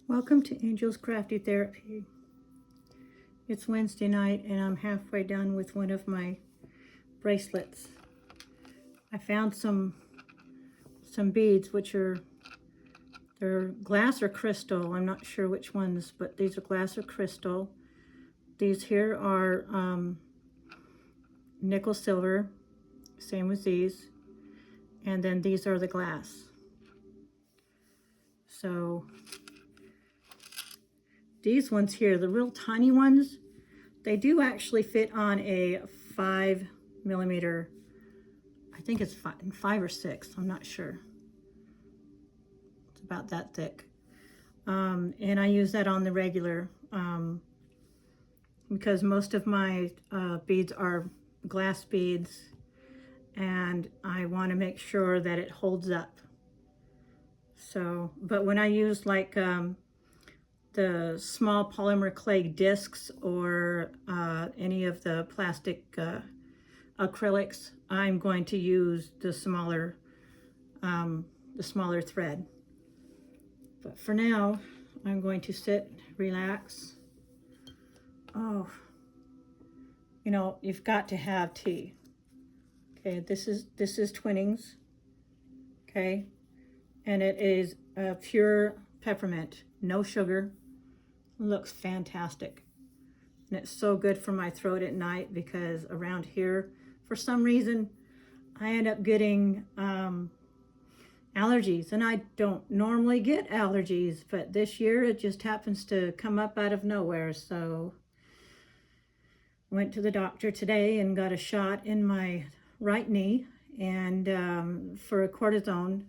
Welcome to Angel's Crafty Therapy. It's Wednesday night and I'm halfway done with one of my bracelets. I found some beads which they're glass or crystal. I'm not sure which ones, but these are glass or crystal. These here are nickel silver, same as these. And then these are the glass. So these ones here, the real tiny ones, they do actually fit on a 5mm. I think it's five or six, I'm not sure. It's about that thick. And I use that on the regular because most of my beads are glass beads and I want to make sure that it holds up. So, but when I use like the small polymer clay discs or any of the plastic acrylics, I'm going to use the smaller thread. But for now, I'm going to sit, relax. Oh, you know, you've got to have tea. Okay, this is Twinings. Okay, and it is pure peppermint, no sugar. It looks fantastic. And it's so good for my throat at night because around here, for some reason, I end up getting allergies. And I don't normally get allergies, but this year it just happens to come up out of nowhere. So went to the doctor today and got a shot in my right knee and for a cortisone.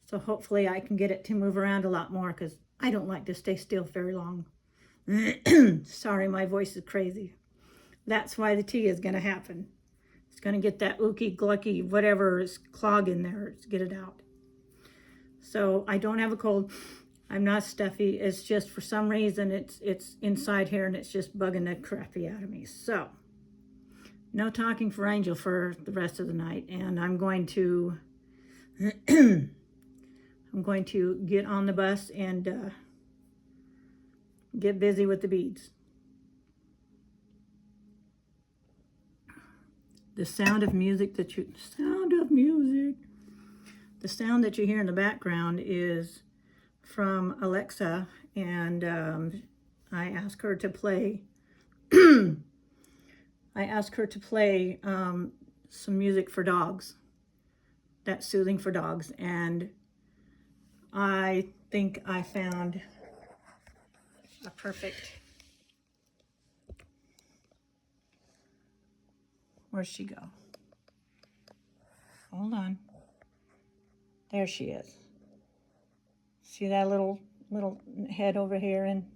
So hopefully I can get it to move around a lot more because I don't like to stay still very long. Sorry, my voice is crazy. That's why the tea is going to happen. It's going to get that ookie glucky, whatever is clogging there, to get it out. So I don't have a cold. I'm not stuffy. It's just for some reason it's inside here and it's just bugging the crappy out of me. So no talking for Angel for the rest of the night. And I'm going to get on the bus and get busy with the beads. The sound of music that you hear in the background is from Alexa, and I ask her to play some music for dogs, that's soothing for dogs, and I think I found a perfect. Where'd she go? Hold on. There she is. See that little head over here, and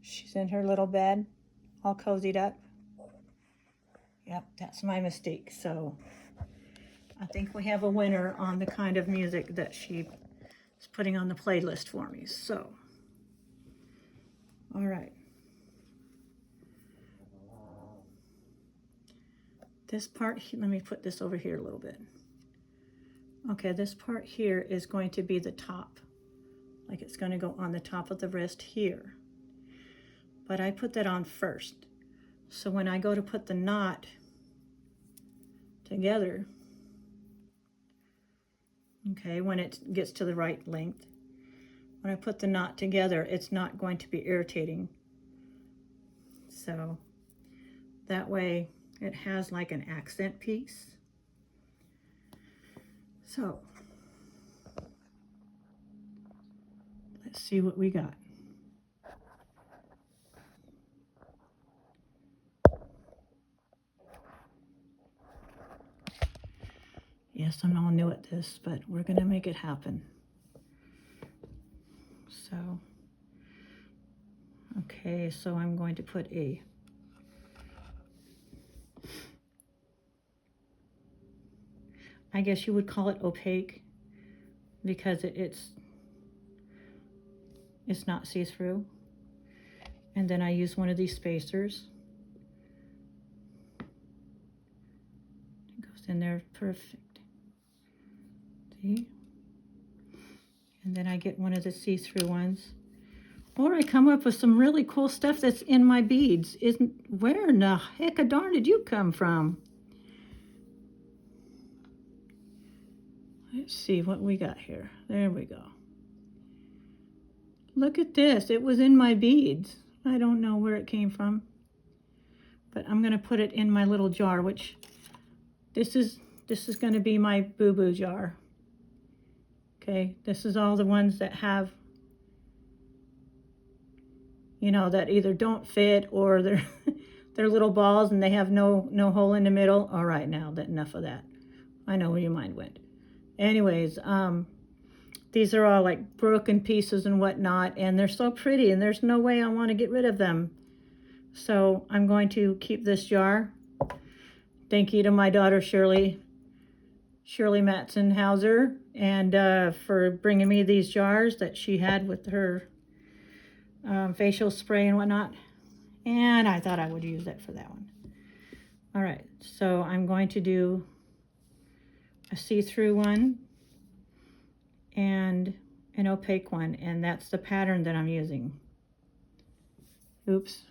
she's in her little bed, all cozied up. Yep, that's my mistake. So I think we have a winner on the kind of music that she is putting on the playlist for me. So, all right. This part, let me put this over here a little bit. Okay, this part here is going to be the top. Like it's going to go on the top of the wrist here. But I put that on first. So when I go to put the knot together, okay, when it gets to the right length, when I put the knot together, it's not going to be irritating. So that way it has like an accent piece. So let's see what we got. Yes, I'm all new at this, but we're going to make it happen. So, okay, so I'm going to put I guess you would call it opaque because it's not see-through. And then I use one of these spacers. It goes in there perfect. See? And then I get one of the see-through ones. Or I come up with some really cool stuff that's in my beads. Where in the heck of darn did you come from? Let's see what we got here. There we go. Look at this. It was in my beads. I don't know where it came from. But I'm going to put it in my little jar, which this is going to be my boo-boo jar. Okay, this is all the ones that have, you know, that either don't fit or they're little balls and they have no hole in the middle. All right, now that enough of that. I know where your mind went. Anyways, these are all like broken pieces and whatnot, and they're so pretty, and there's no way I want to get rid of them. So I'm going to keep this jar. Thank you to my daughter Shirley Matson-Hauser, and for bringing me these jars that she had with her facial spray and whatnot. And I thought I would use that for that one. All right, so I'm going to do a see-through one and an opaque one, and that's the pattern that I'm using. Oops.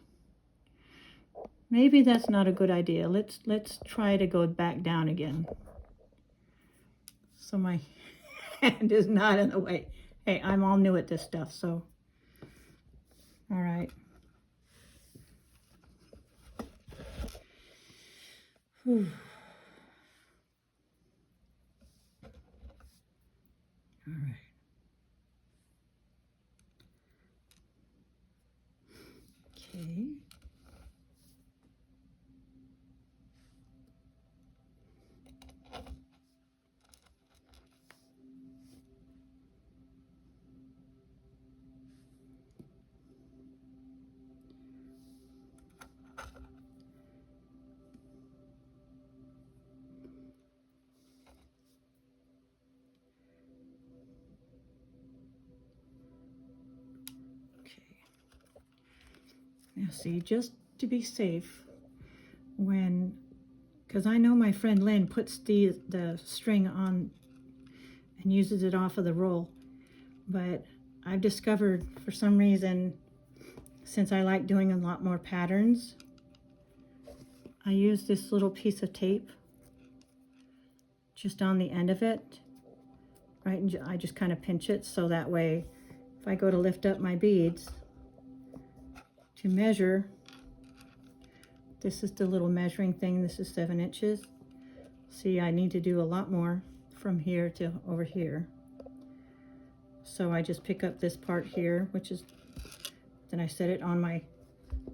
Maybe that's not a good idea. Let's try to go back down again. So my hand is not in the way. Hey, I'm all new at this stuff, so. All right. Whew. All right. Okay. Now see, just to be safe, because I know my friend Lynn puts the string on and uses it off of the roll, but I've discovered for some reason, since I like doing a lot more patterns, I use this little piece of tape just on the end of it, right? And I just kind of pinch it so that way if I go to lift up my beads to measure, this is the little measuring thing, this is 7 inches. See, I need to do a lot more from here to over here. So I just pick up this part here, which is, then I set it on my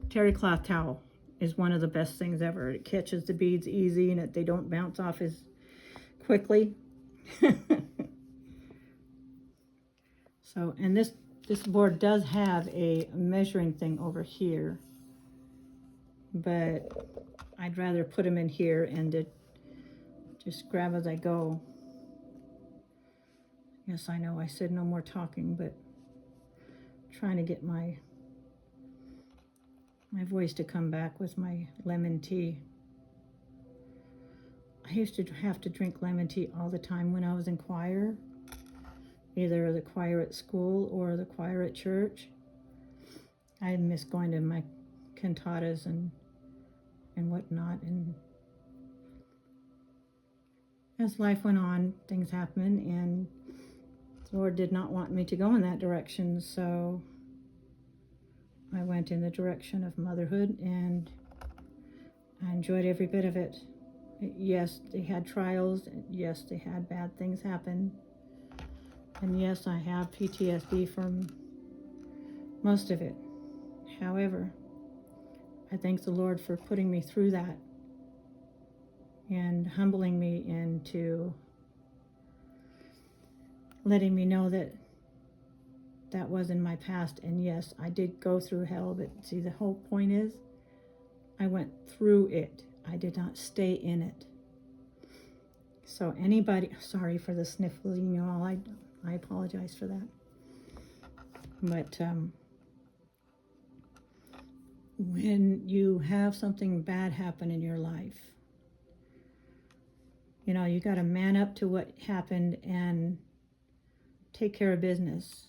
terry cloth towel. Is one of the best things ever. It catches the beads easy and they don't bounce off as quickly. So, and this board does have a measuring thing over here, but I'd rather put them in here and just grab as I go. Yes, I know I said no more talking, but trying to get my voice to come back with my lemon tea. I used to have to drink lemon tea all the time when I was in choir, either the choir at school or the choir at church. I miss going to my cantatas and whatnot, and as life went on, things happened, and the Lord did not want me to go in that direction, so I went in the direction of motherhood, and I enjoyed every bit of it. Yes, they had trials. Yes, they had bad things happen. And yes, I have PTSD from most of it. However, I thank the Lord for putting me through that and humbling me into letting me know that that was in my past. And yes, I did go through hell, but see, the whole point is I went through it. I did not stay in it. So anybody, sorry for the sniffling, y'all. I apologize for that. But when you have something bad happen in your life, you know, you got to man up to what happened and take care of business.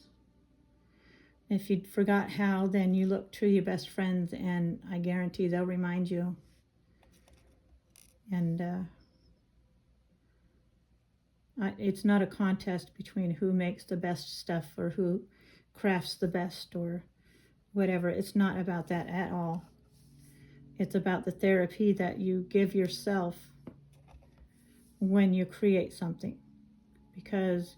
If you forgot how, then you look to your best friends, and I guarantee they'll remind you. And it's not a contest between who makes the best stuff or who crafts the best or whatever. It's not about that at all. It's about the therapy that you give yourself when you create something, because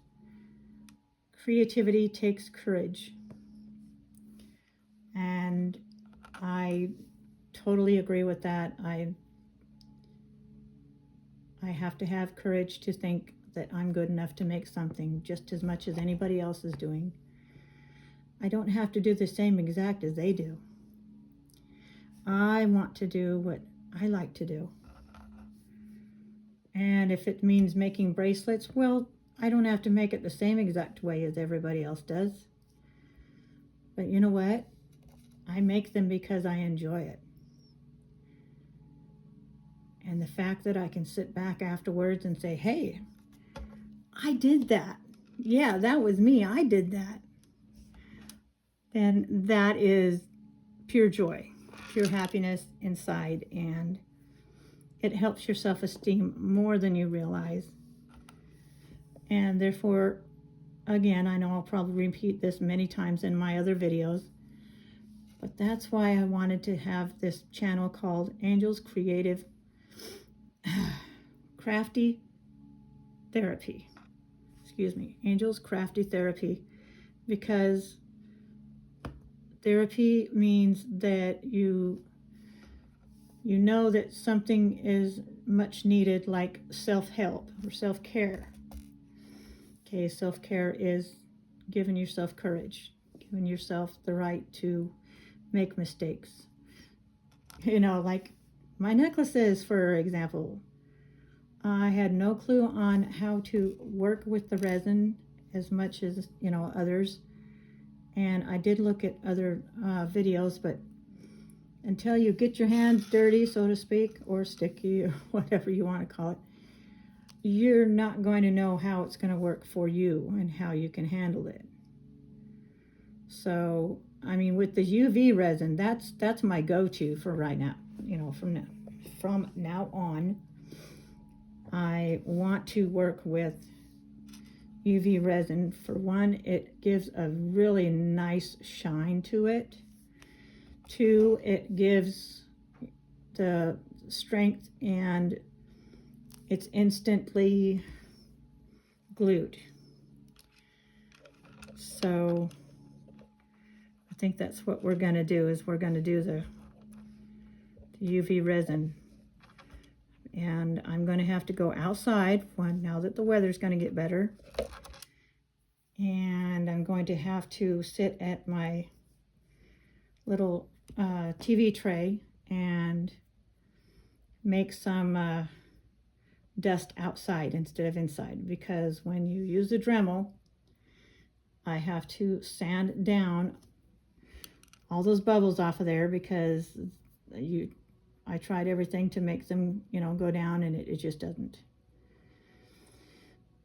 creativity takes courage. And I totally agree with that. I have to have courage to think that I'm good enough to make something just as much as anybody else is doing. I don't have to do the same exact as they do. I want to do what I like to do. And if it means making bracelets, well, I don't have to make it the same exact way as everybody else does. But you know what? I make them because I enjoy it. And the fact that I can sit back afterwards and say, hey, I did that. Yeah, that was me. I did that. Then that is pure joy, pure happiness inside. And it helps your self-esteem more than you realize. And therefore, again, I know I'll probably repeat this many times in my other videos, but that's why I wanted to have this channel called Angel's Creative Crafty Therapy. Excuse me, Angel's Crafty Therapy, because therapy means that you know that something is much needed, like self-help or self-care. Okay, self-care is giving yourself courage, giving yourself the right to make mistakes. You know, like my necklaces, for example. I had no clue on how to work with the resin as much as, you know, others. And I did look at other videos, but until you get your hands dirty, so to speak, or sticky, or whatever you want to call it, you're not going to know how it's going to work for you and how you can handle it. So, I mean, with the UV resin, that's my go-to for right now. You know, from now on, I want to work with UV resin. For one, it gives a really nice shine to it. Two, it gives the strength, and it's instantly glued. So I think that's what we're going to do, is we're going to do the UV resin. And I'm going to have to go outside now that the weather's going to get better. And I'm going to have to sit at my little TV tray and make some dust outside instead of inside, because when you use the Dremel, I have to sand down all those bubbles off of there, because I tried everything to make them, you know, go down, and it just doesn't.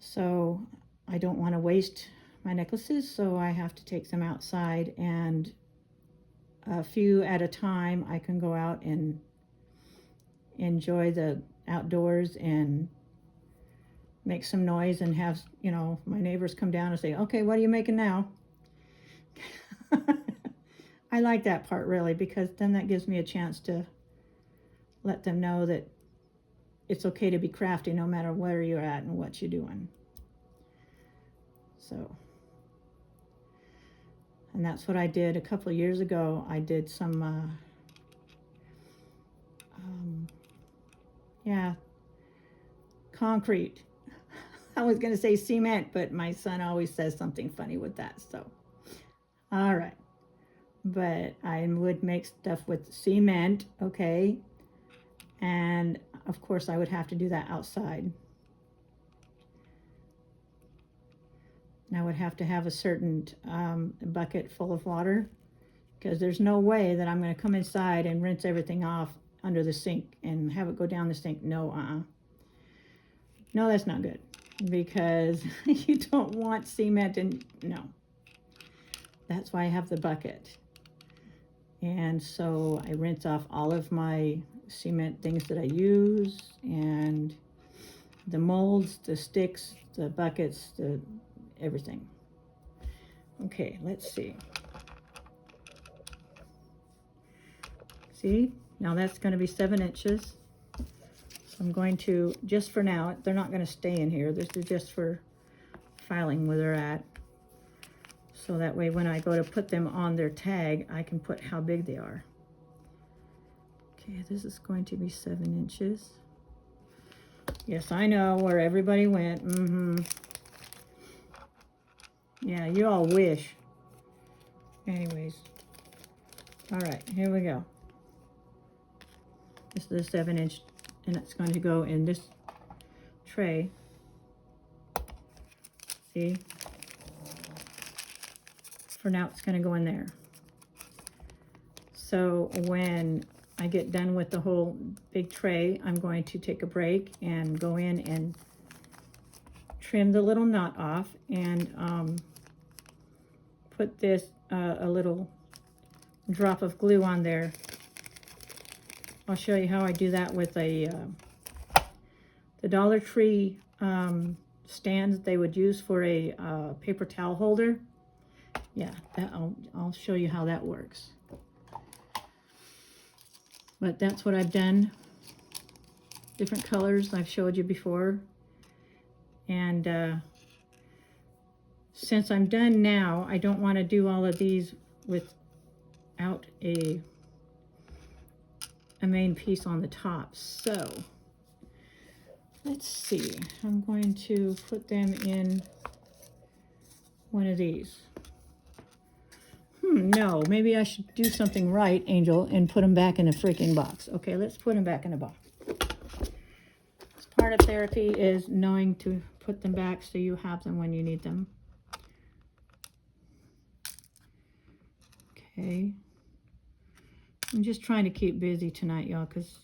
So I don't want to waste my necklaces, so I have to take them outside, and a few at a time I can go out and enjoy the outdoors and make some noise and have, you know, my neighbors come down and say, okay, what are you making now? I like that part, really, because then that gives me a chance to let them know that it's okay to be crafty no matter where you're at and what you're doing. So, and that's what I did a couple of years ago. I did some concrete. I was going to say cement, but my son always says something funny with that, so all right. But I would make stuff with cement, okay, and of course I would have to do that outside. And I would have to have a certain bucket full of water, because there's no way that I'm going to come inside and rinse everything off under the sink and have it go down the sink. No, no, that's not good. because you don't want cement and no. That's why I have the bucket. And so I rinse off all of my cement things that I use, and the molds, the sticks, the buckets, the everything. Okay, let's see. See, now that's going to be 7 inches. So I'm going to, just for now, they're not going to stay in here. This is just for filing where they're at. So that way when I go to put them on their tag, I can put how big they are. Okay, this is going to be 7 inches. Yes, I know where everybody went. Yeah, you all wish. Anyways. All right, here we go. This is a 7-inch, and it's going to go in this tray. See? For now, it's going to go in there. So when I get done with the whole big tray, I'm going to take a break and go in and trim the little knot off and put this, a little drop of glue on there. I'll show you how I do that with the Dollar Tree stands they would use for a paper towel holder. Yeah, I'll show you how that works. But that's what I've done. Different colors I've showed you before. And since I'm done now, I don't want to do all of these without a main piece on the top. So let's see, I'm going to put them in one of these. No, maybe I should do something right, Angel, and put them back in a freaking box. Okay, let's put them back in a box. Part of therapy is knowing to put them back so you have them when you need them. Okay. I'm just trying to keep busy tonight, y'all, because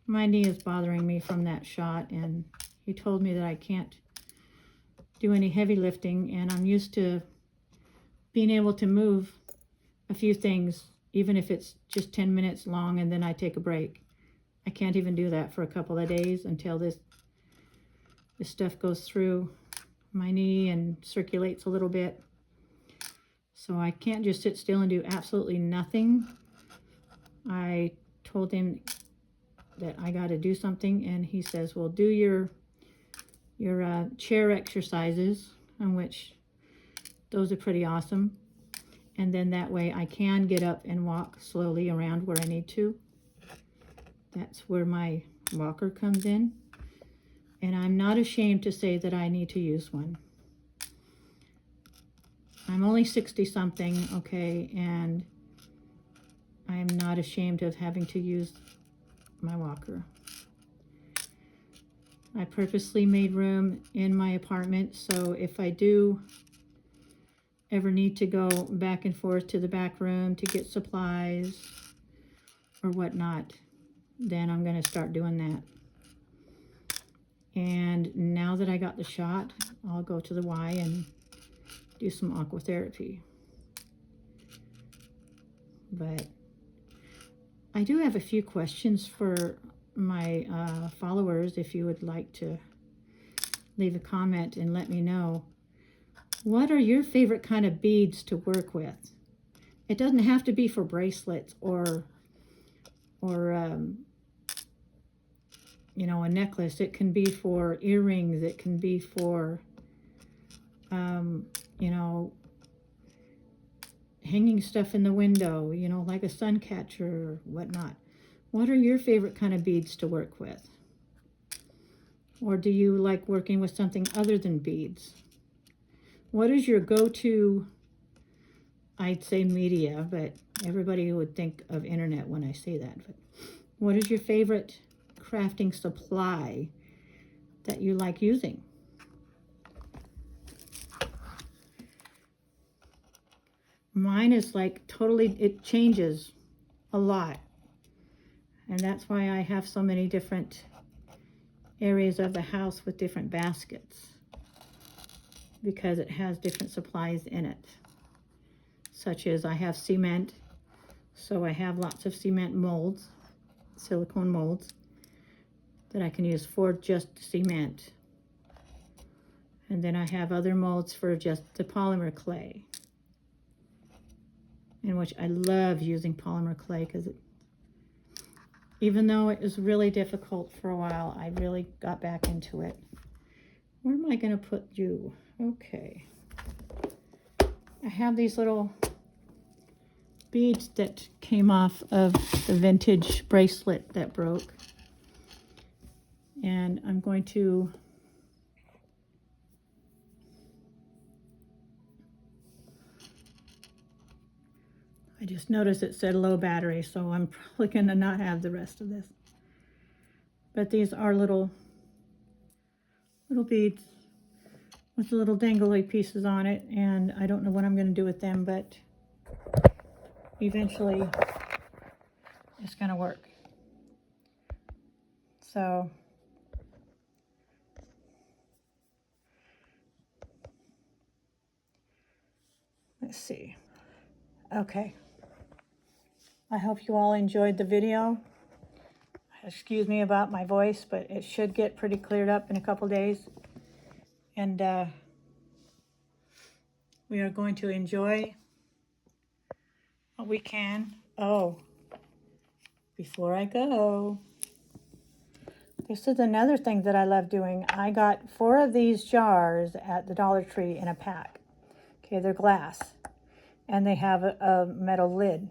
my knee is bothering me from that shot, and he told me that I can't do any heavy lifting, and I'm used to being able to move a few things, even if it's just 10 minutes long, and then I take a break. I can't even do that for a couple of days until this stuff goes through my knee and circulates a little bit. So I can't just sit still and do absolutely nothing. I told him that I got to do something, and he says, well, do your chair exercises, on which those are pretty awesome. And then that way I can get up and walk slowly around where I need to. That's where my walker comes in. And I'm not ashamed to say that I need to use one. I'm only 60-something, okay, and I'm not ashamed of having to use my walker. I purposely made room in my apartment, so if I do ever need to go back and forth to the back room to get supplies or whatnot, then I'm going to start doing that. And now that I got the shot, I'll go to the Y and do some aquatherapy. But I do have a few questions for my followers. If you would like to leave a comment and let me know, what are your favorite kind of beads to work with? It doesn't have to be for bracelets or you know, a necklace. It can be for earrings. It can be for, you know, hanging stuff in the window, you know, like a sun catcher or whatnot. What are your favorite kind of beads to work with? Or do you like working with something other than beads? What is your go-to, I'd say media, but everybody would think of internet when I say that. But what is your favorite crafting supply that you like using? Mine is like totally, it changes a lot. And that's why I have so many different areas of the house with different baskets because it has different supplies in it, such as I have cement, so I have lots of cement molds, silicone molds that I can use for just cement. And then I have other molds for just the polymer clay, in which I love using polymer clay because even though it was really difficult for a while, I really got back into it. Where am I going to put you? Okay. I have these little beads that came off of the vintage bracelet that broke. And I'm going to I just noticed it said low battery, so I'm probably going to not have the rest of this. But these are little beads with the little dangly pieces on it, and I don't know what I'm going to do with them, but eventually it's going to work. So let's see. Okay. I hope you all enjoyed the video. Excuse me about my voice, but it should get pretty cleared up in a couple days. And we are going to enjoy what we can. Oh, before I go, this is another thing that I love doing. I got 4 of these jars at the Dollar Tree in a pack. Okay, they're glass, and they have a metal lid.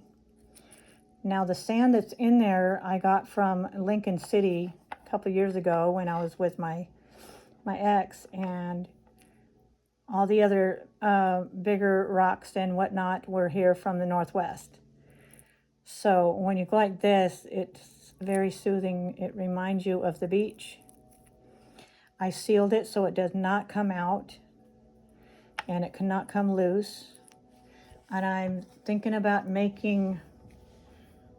Now the sand that's in there I got from Lincoln City a couple years ago when I was with my ex, and all the other bigger rocks and whatnot were here from the Northwest. So when you go like this, it's very soothing. It reminds you of the beach. I sealed it so it does not come out and it cannot come loose. And I'm thinking about making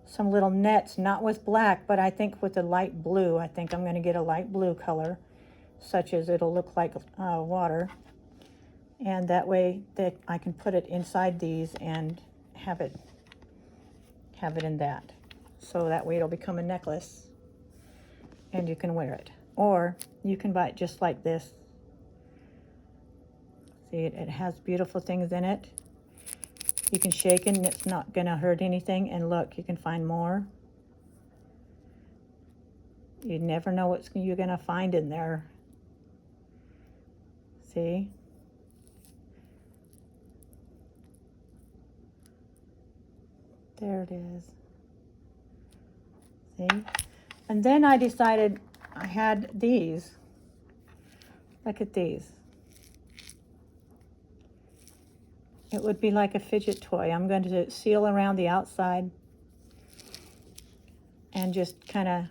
some little nets, not with black, but I think with a light blue. I think I'm going to get a light blue color, such as it'll look like water. And that way that I can put it inside these and have it in that. So that way it'll become a necklace and you can wear it. Or you can buy it just like this. See, it has beautiful things in it. You can shake it and it's not going to hurt anything. And look, you can find more. You never know what you're going to find in there. See? There it is. See? And then I decided I had these. Look at these. It would be like a fidget toy. I'm going to seal around the outside and just kind of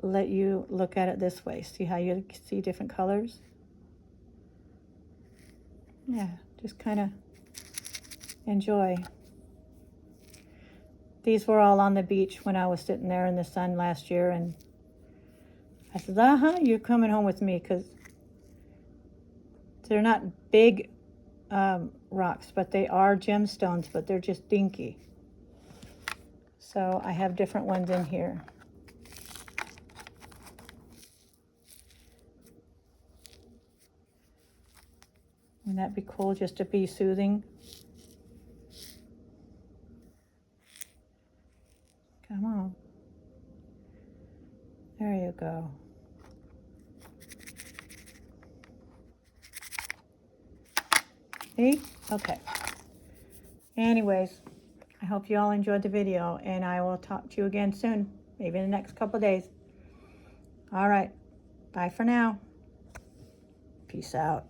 let you look at it this way. See how you see different colors? Yeah, just kind of enjoy. These were all on the beach when I was sitting there in the sun last year, and I said, you're coming home with me, because they're not big rocks, but they are gemstones, but they're just dinky. So I have different ones in here. Wouldn't that be cool just to be soothing? Come on. There you go. See? Okay. Anyways, I hope you all enjoyed the video, and I will talk to you again soon, maybe in the next couple of days. All right. Bye for now. Peace out.